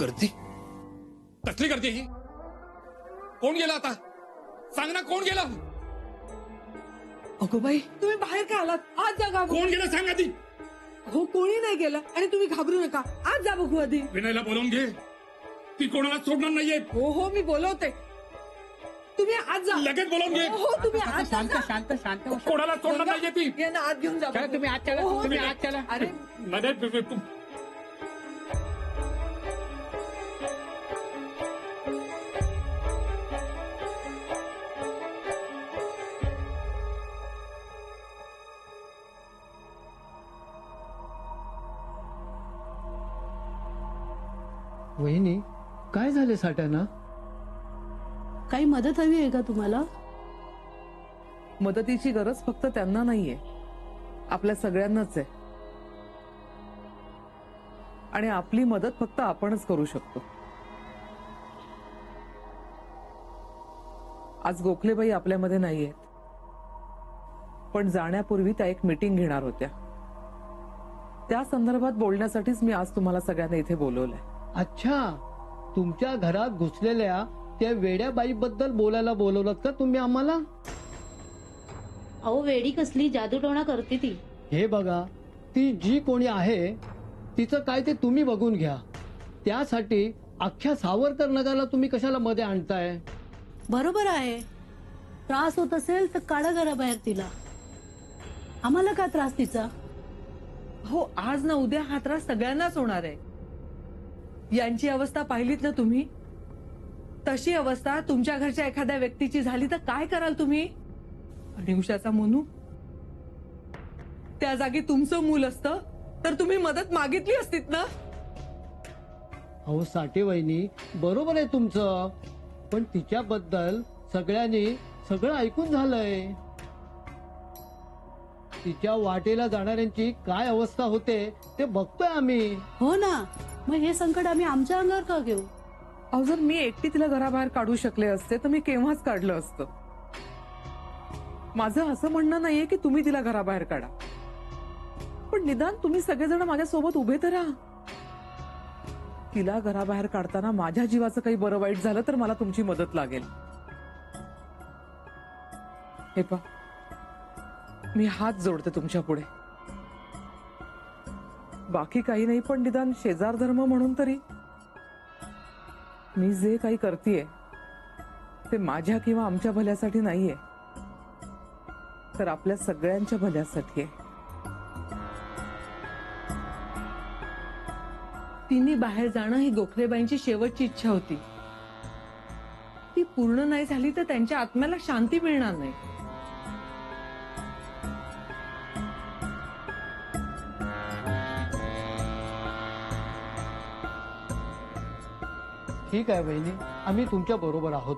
गर्दी कसली गर्दी ही? कोण गेला आता? सांग ना, कोण गेला? अगो बाई, तुम्ही बाहेर का आलात? आज जा बघू. कोण गेलं सांग आधी. हो, कोणी नाही गेलं आणि तुम्ही घाबरू नका. आज जा बघू आधी. विनयला बोलावून घे, ती कोणाला सोडणार नाहीये. हो हो, मी बोलवते. तुम्ही आज जा. लगेच बोलावून घे. हो, तुम्ही आज जा. शांत शांत शांत हो. कोणाला सोडणार नाहीये ती. यांना आत घेऊन जा. चला तुम्ही आत चला, हो, तुम्ही हो. आत चला. अरे मध्ये वहिनी, काय झाले साठ्यांना? काही मदत हवी आहे का तुम्हाला? मदतीची गरज फक्त त्यांना नाहीये, आपल्या सगळ्यांनाच आहे. आणि आपली मदत फक्त आपणच करू शकतो. आज गोखलेबाई आपल्यामध्ये नाहीयेत, पण जाण्यापूर्वी त्या एक मीटिंग घेणार होत्या. त्या संदर्भात बोलण्यासाठीच मी आज तुम्हाला सगळ्यांना इथे बोलवलंय. अच्छा, तुमच्या घरात घुसलेल्या त्या वेड्या बाईबद्दल बोलायला बोलवलं का तुम्ही आम्हाला? अहो, वेडी कसली जादूटोणा करते ती. हे बघा, ती जी कोणी आहे तिचं काय ते तुम्ही बघून घ्या. त्यासाठी अख्ख्या सावरकर नगरला तुम्ही कशाला मध्ये आणताय? बरोबर आहे. त्रास होत असेल तर काढा घराबाहेर तिला. आम्हाला का त्रास तिचा? हो, आज ना उद्या हा त्रास सगळ्यांनाच होणार आहे. यांची अवस्था पाहिलीत ना तुम्ही? तशी अवस्था तुमच्या घरच्या एखाद्या व्यक्तीची झाली तर काय कराल तुम्ही? आणि उषाचा मोनू, त्या जागी तुमचं मूल असतं तर तुम्ही मदत मागितली असतीत ना? अहो साठे वहिनी, बरोबर आहे तुमचं, पण तिच्याबद्दल सगळ्यांनी सगळं ऐकून झालंय. तिच्या वाटेला जाणाऱ्यांची काय अवस्था होते ते बघतोय आम्ही. हो ना, मग हे संकट आम्ही आमच्या अंगावर का घेऊ? अहो, जर मी एकटी तिला घराबाहेर काढू शकले असते तर मी केव्हाच काढलं असतं. माझं असं म्हणणं नाहीये की तुम्ही तिला घराबाहेर काढा, पण निदान तुम्ही सगळेजण माझ्यासोबत उभे तर राहा. तिला घराबाहेर काढताना माझ्या जीवाचं काही बरं वाईट झालं तर मला तुमची मदत लागेल. हे पहा, मी हात जोडते तुमच्या पुढे. बाकी काही नाही, पण निदान शेजार धर्म म्हणून तरी मी जे काही करतेय ते माझ्या किंवा आमच्या भल्यासाठी नाहीये, तर आपल्या सगळ्यांच्या भल्यासाठी आहे. तिने बाहेर जाणं ही गोखलेबाईंची शेवटची इच्छा होती. ती पूर्ण नाही झाली तर त्यांच्या आत्म्याला शांती मिळणार नाही. ठीक आहे बहिणी, आम्ही तुमच्या बरोबर आहोत.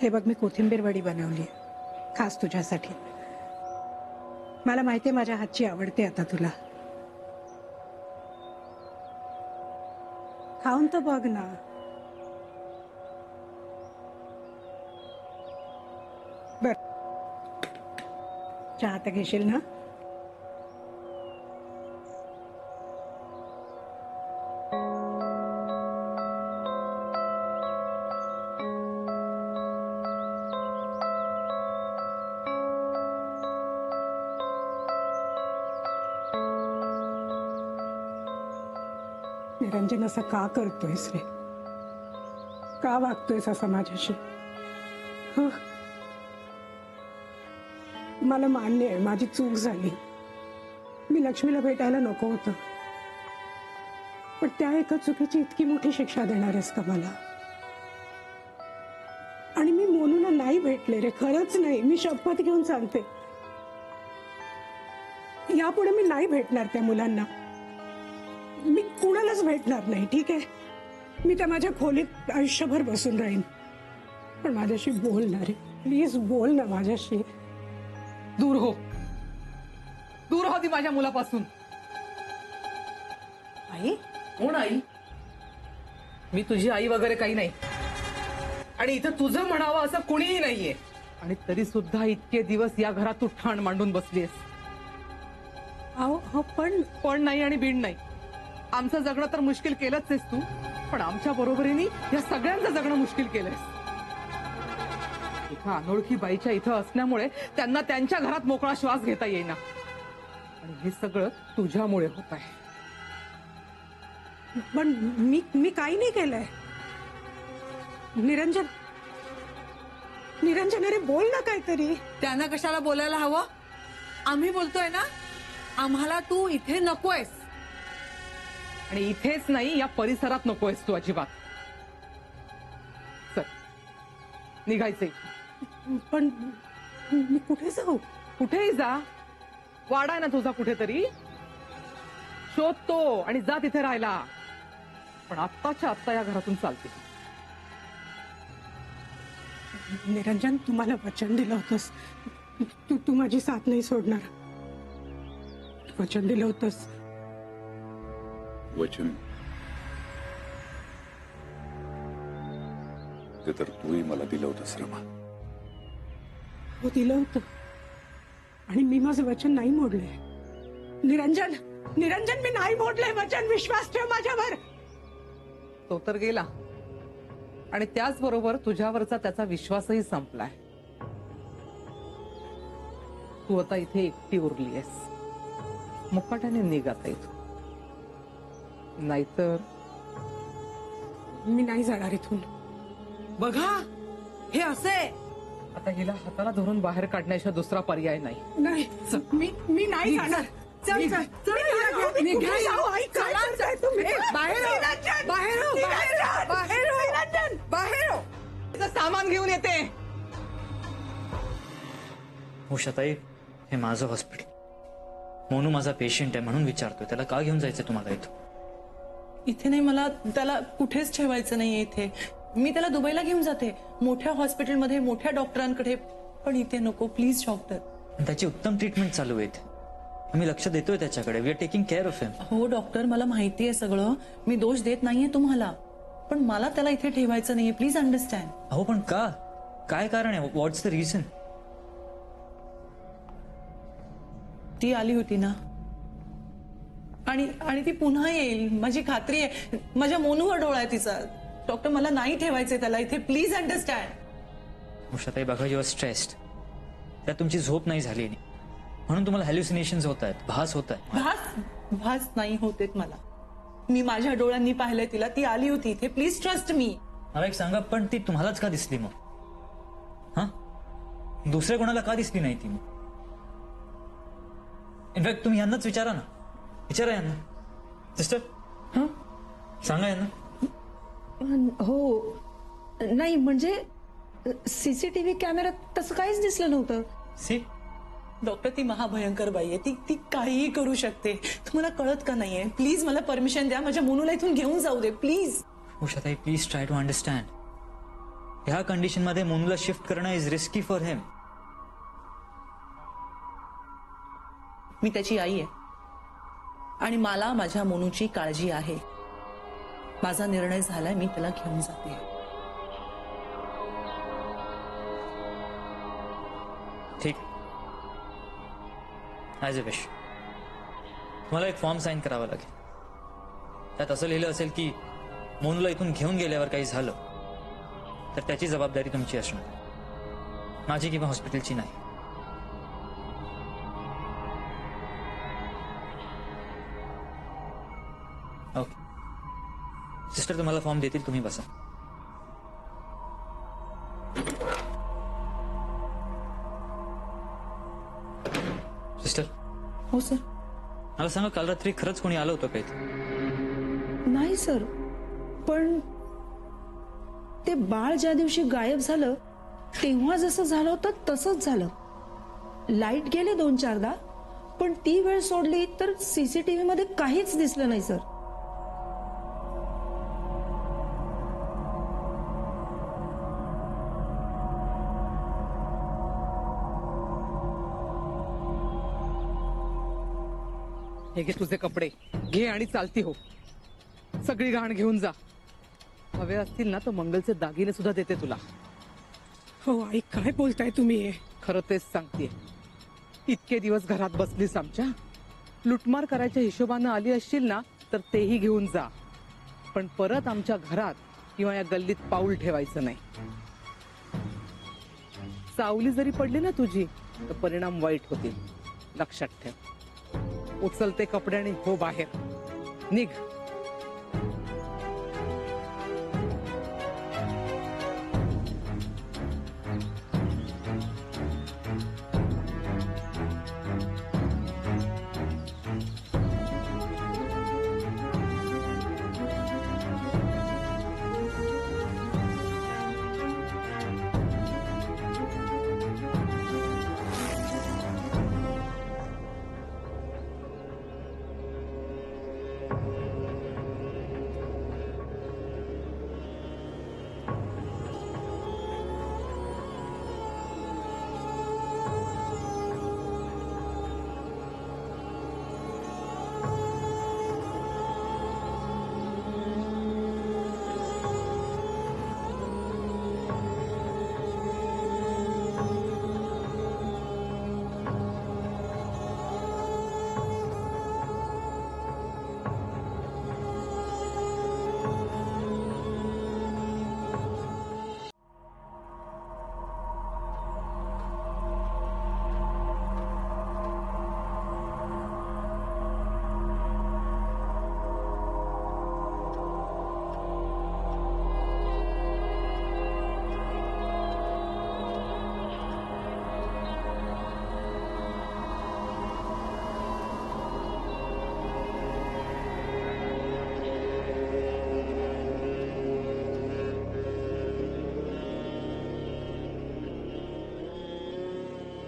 हे बघ, मी कोथिंबीर वडी बनवली खास तुझ्यासाठी. मला माहितीये माझ्या हातची आवडते आता तुला. खाऊन तर बघ ना. बर, चहा तर घेशील ना? निरंजन असं का करतोयस रे? का वागतोयस असं माझ्याशी? हं? मला मान्य आहे माझी चूक झाली. मी लक्ष्मीला भेटायला नको होतं, पण त्या एका चुकीची इतकी मोठी शिक्षा देणार आहेस का मला? आणि मी मोनूला नाही भेटले रे, खरंच नाही. मी शपथ घेऊन सांगते, यापुढे मी नाही भेटणार त्या मुलांना. मी कुणालाच भेटणार नाही, ठीक आहे? मी त्या माझ्या खोलीत आयुष्यभर बसून राहीन, पण माझ्याशी बोल ना रे, प्लीज बोल ना माझ्याशी. दूर हो, दूर हो ती माझ्या मुलापासून. आई? कोण आई? मी तुझी आई वगैरे काही नाही, आणि इथं तुझं म्हणावं असं कुणीही नाहीये. आणि तरी सुद्धा इतके दिवस या घरात तू ठाण मांडून बसलीस. अहो पण नाही आणि बीड नाही. आमचं जगणं तर मुश्किल केलंच आहेस तू, पण आमच्या बरोबरीने या सगळ्यांचं जगणं मुश्किल केलंयस. एका अनोळखी बाईच्या इथं असल्यामुळे त्यांना त्यांच्या घरात मोकळा श्वास घेता येईना, आणि हे सगळं तुझ्यामुळे होत आहे. पण मी काही नाही केलंय. निरंजन, अरे बोल ना काहीतरी. त्यांना कशाला बोलायला हवं? आम्ही बोलतोय ना. आम्हाला तू इथे नकोयस, आणि इथेच नाही या परिसरात नकोयस तू अजिबात. चल निघायचंय. पण मी कुठे जाऊ? कुठेही जा, वाडा आहे ना तुझा कुठेतरी, शोधतो आणि जा तिथे राहायला. पण आत्ताच्या आत्ता या घरातून चालते. निरंजन, तू मला वचन दिलं होतंस, तू माझी साथ नाही सोडणार. वचन दिलं होतंस. वचन ते तर तूही मला दिलं होतंस रमा. हो, दिलं होतं, आणि मी माझं वचन नाही मोडलंय. निरंजन, मी नाही मोडलंय वचन. विश्वास ठेव माझ्यावर. तो तर गेला, आणि त्याचबरोबर तुझ्यावरचा त्याचा विश्वासही संपलाय. तू आता इथे एकटी उरली आहेस. मुकाट्याने निघ आता इथून, नाहीतर मी नाही जाणार इथून. बघा हे असे. आता हिला हाताला धरून बाहेर काढण्याशिवाय दुसरा पर्याय नाही. नाही, मी नाही जाणार. चल, मी चल, नाही. चल, मी निघ, कुठे निघ. जाऊ? आई, काय चला, करताय तुम्ही? बाहेर हो, निरंजन! बाहेर हो, निरंजन! बाहेर हो, निरंजन! बाहेर हो. तिचं सामान घेऊन येते. उषाताई, हे माझं हॉस्पिटल. मोनू माझा पेशंट आहे म्हणून विचारतोय, त्याला का घेऊन जायचं तुम्हाला इथं? इथे नाही, मला त्याला कुठेच ठेवायचं नाहीये इथे. मी त्याला दुबईला घेऊन जाते, मोठ्या हॉस्पिटलमध्ये, मोठ्या डॉक्टरांकडे. पण इथे नको प्लीज डॉक्टर. पण त्याची उत्तम ट्रीटमेंट चालू आहे इथे. आम्ही लक्ष देतोय त्याच्याकडे. We are taking care of him. हो डॉक्टर, मला माहिती आहे सगळं, मी दोष देत नाहीये तुम्हाला, पण मला त्याला इथे ठेवायचं नाहीये, प्लीज अंडरस्टँड. अहो पण का? काय कारण आहे? व्हॉट्स द रिझन? ती आली होती ना, आणि ती पुन्हा येईल, माझी खात्री आहे. माझ्या मोनूवर डोळा आहे तिचा. डॉक्टर, मला नाही ठेवायचंय त्याला इथे, प्लीज अंडरस्टँड. उषाताई बघा, यू आर स्ट्रेस्ड. त्यात तुमची झोप नाही झाली म्हणून तुम्हाला हॅल्युसिनेशन्स होत आहेत, भास होत आहे. भास नाही होतेत मला. मी माझ्या डोळ्यांनी पाहिलंय तिला, ती आली होती इथे, प्लीज ट्रस्ट मी. मला एक सांगा, पण ती तुम्हालाच का दिसली मग? हा, दुसऱ्या कोणाला का दिसली नाही ती मग? इनफॅक्ट तुम्ही यांनाच विचारा ना, विचारा यांना. सिस्टर, सांगा यांना. हो, नाही म्हणजे सीसीटीव्ही कॅमेऱ्यात तसं काहीच दिसलं नव्हतं. सी डॉक्टर, ती महाभयंकर बाई आहे, ती काहीही करू शकते. तुम्हाला कळत का नाहीये? प्लीज मला परमिशन द्या, माझ्या मोनूला इथून घेऊन जाऊ दे प्लीज. उषाताई, प्लीज ट्राय टू अंडरस्टँड. ह्या कंडिशन मध्ये मोनूला शिफ्ट करणं इज रिस्की फॉर हिम. मी त्याची आई आहे, आणि मला माझ्या मोनूची काळजी आहे. माझा निर्णय झालाय, मी त्याला घेऊन जाते. ठीक, ॲज अ विश. तुम्हाला एक फॉर्म साईन करावा लागेल. त्यात असं लिहिलं असेल की मोनूला इथून घेऊन गेल्यावर काही झालं तर त्याची जबाबदारी तुमची असणार, माझी किंवा हॉस्पिटलची नाही. ओके, सिस्टर तुम्हाला फॉर्म देतील, तुम्ही बसा. सिस्टर, हो सर. मला सांगा, काल रात्री खरंच कोणी आलं होतं का इथे? नाही सर, पण ते बाळ ज्या दिवशी गायब झालं तेव्हा जसं झालं होतं तसंच झालं. लाईट गेले 2-4दा, पण ती वेळ सोडली तर सीसीटीव्ही मध्ये काहीच दिसलं नाही सर. हे घे तुझे कपडे, घे आणि चालती हो. सगळी घाण घेऊन जा. हवे असतील ना तर मंगलचे दागिने सुद्धा देते तुला. हो आई, काय बोलताय तुम्ही हे? खरं तेच सांगते. इतके दिवस घरात बसलीस आमच्या, लुटमार करायच्या हिशोबानं आली असशील ना तर तेही घेऊन जा, पण परत आमच्या घरात किंवा या गल्लीत पाऊल ठेवायचं नाही. सावली जरी पडली ना तुझी तर परिणाम वाईट होतील, लक्षात ठेव. उचलते कपडे आणि हो बाहेर निघ.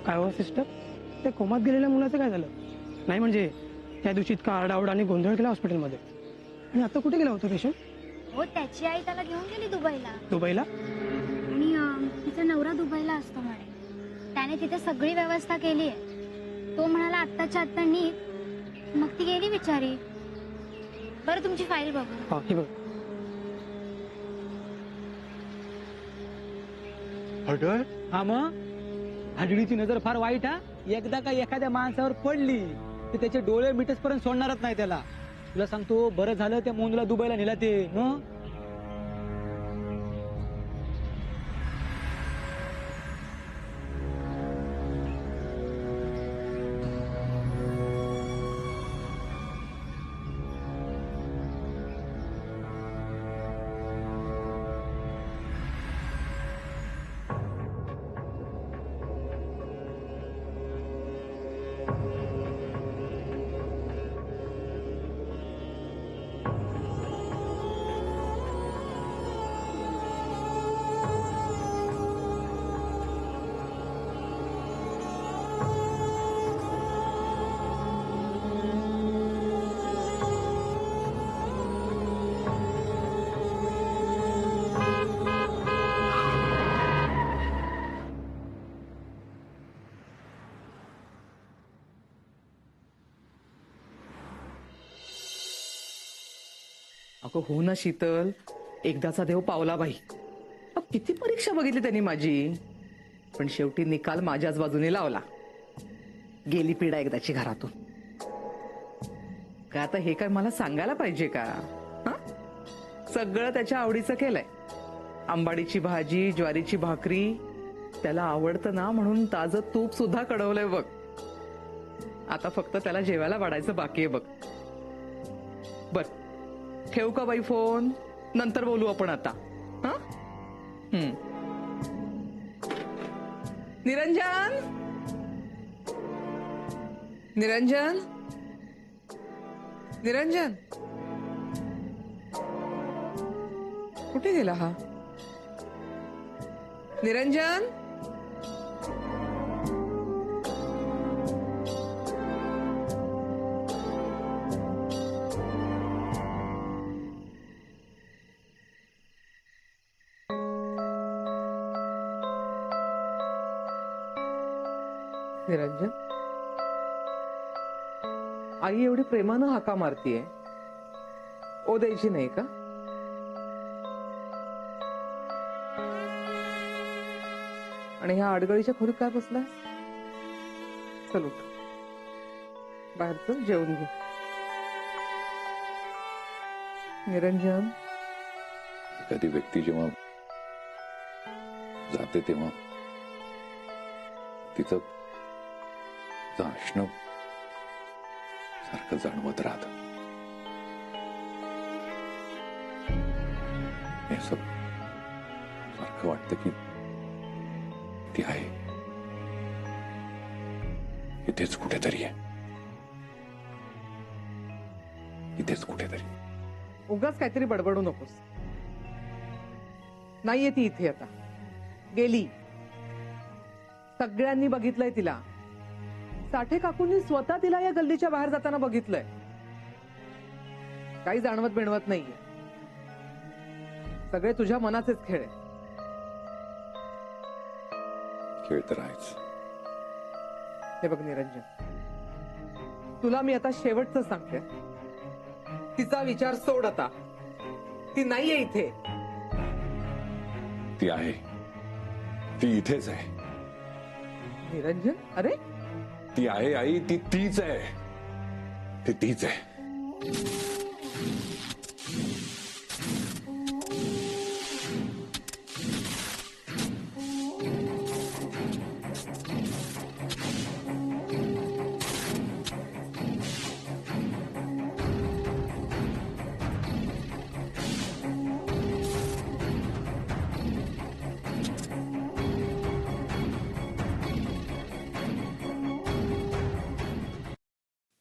काय हो सिस्टर, ते कोमात गेलेल्या मुलाचं काय झालं? नाही म्हणजे त्या दिवशी इतका आरडाओरडा आणि गोंधळ केला हॉस्पिटलमध्ये, आणि आता कुठे गेला होता पेशंट? हो, त्याची आई त्याला घेऊन गेली दुबईला. दुबईला? आणि तिचा नवरा दुबईला असतो म्हणे. त्याने तिथे सगळी व्यवस्था केली आहे. तो म्हणाला आत्ताच्या आत्ता निघ, मग ती गेली बिचारी. बरं, तुमची फाईल बघू. हा, हे बघ. हटळ? हा, मग हडळीची नजर फार वाईट. हा, एकदा का एखाद्या माणसावर पडली तर त्याचे डोळे मिटेसपर्यंत सोडणारच नाही त्याला. तुला सांगतो, बरं झालं त्या मोनूला दुबईला नेला ते. मग अगं हो ना शीतल, एकदाचा देव पावला बाई. किती परीक्षा बघितली त्यांनी माझी, पण शेवटी निकाल माझ्याच बाजूने लावला. गेली पिढा एकदाची घरातून. काय आता हे काय मला सांगायला पाहिजे का? सगळं त्याच्या आवडीचं केलंय. आंबाडीची भाजी, ज्वारीची भाकरी त्याला आवडतं ना म्हणून ताजं तूप सुद्धा कढवलंय बघ. आता फक्त त्याला जेवायला वाढायचं बाकी आहे बघ. बर, ठेवू का बाई फोन? नंतर बोलू आपण आता. हा? निरंजन, निरंजन, निरंजन, कुठे गेला हा? निरंजन, निरंजन, आई एवढी प्रेमानं हाका मारतीये, ओ द्यायची नाही का? आणि ह्या अडगळीच्या खोलीत काय बसलाय? चल उठ, बाहेरचं जेवून घे. निरंजन, एखादी व्यक्ती जेव्हा जाते तेव्हा तिचं असणं सारखं जाणवत राहत. हे असं सारखं वाटतं की ती आहे, इथेच कुठेतरी आहे, इथेच कुठेतरी. उगाच काहीतरी बडबडू नकोस. नाहीये ती इथे आता, गेली. सगळ्यांनी बघितलंय तिला. साठे काकूंनी स्वतः तिला या गल्लीच्या बाहेर जाताना बघितलंय. काही जाणवत बिणवत नाहीये. सगळे तुझ्या मनाचेच खेळ आहे. खेळ तर आहेच. हे बघ निरंजन, तुला मी आता शेवटचं सांगते, तिचा विचार सोड आता. ती नाहीये इथे. ती आहे, ती इथेच आहे. निरंजन, अरे ती आहे आई, ती तीच आहे, ती तीच आहे.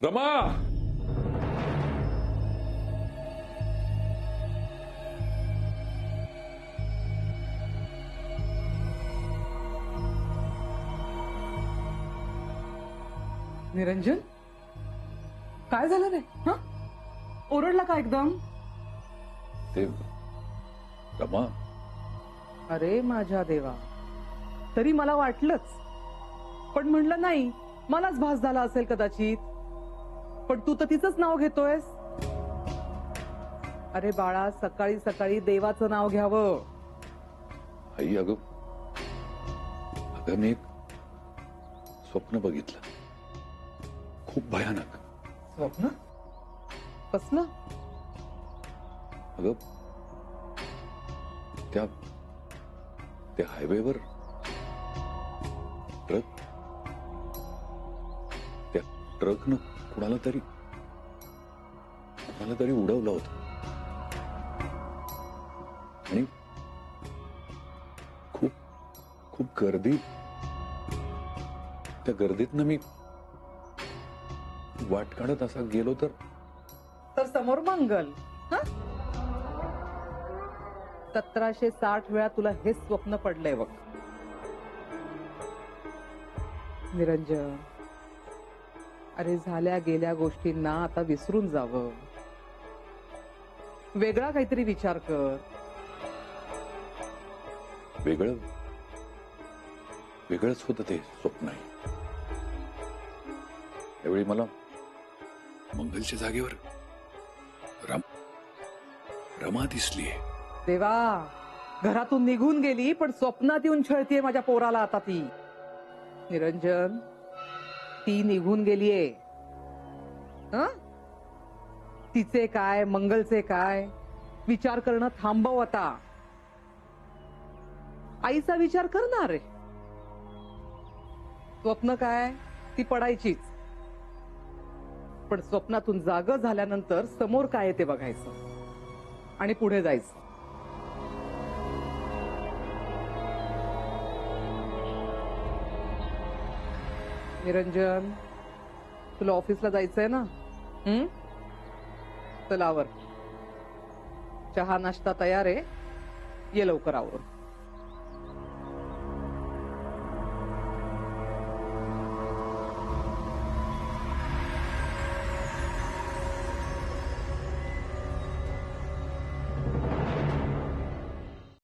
रमा, निरंजन, काय झालं रे? हा, ओरडला का एकदम? ते रमा, अरे माझ्या देवा, तरी मला वाटलंच, पण म्हणलं नाही, मलाच भास झाला असेल कदाचित. पण तू तर तिचंच नाव घेतोयस. अरे बाळा, सकाळी सकाळी देवाचं नाव घ्यावं. आई अगं मी एक स्वप्न बघितलं, खूप भयानक. स्वप्न? कसलं? अगं त्या हायवेवर ट्रकनं कुणाला तरी उडवलं होतं. आणि खूप खूप गर्दी. त्या गर्दीतनं मी वाट काढत असा गेलो तर समोर मंगल. 1760 वेळा तुला हे स्वप्न पडलंय बघ. निरंजन, अरे झाल्या गेल्या गोष्टींना आता विसरून जावं. वेगळा काहीतरी विचार कर. वेगळंच होतं ते स्वप्न. त्यावेळी मला मंगलच्या जागेवर रमा दिसलीये. देवा, घरातून निघून गेली पण स्वप्नात येऊन छळतीये माझ्या पोराला आता ती. निरंजन, ती निघून गेलीये. तिचे काय, मंगलचे काय, विचार करणं थांबव आता. आईचा विचार करणार रे. स्वप्न काय, ती पडायचीच. पण स्वप्नातून जाग झाल्यानंतर समोर काय ते बघायचं आणि पुढे जायचं. निरंजन, तुला ऑफिसला जायचंय ना? चल आवर. चहा नाश्ता तयार आहे, ये लवकर आवरून.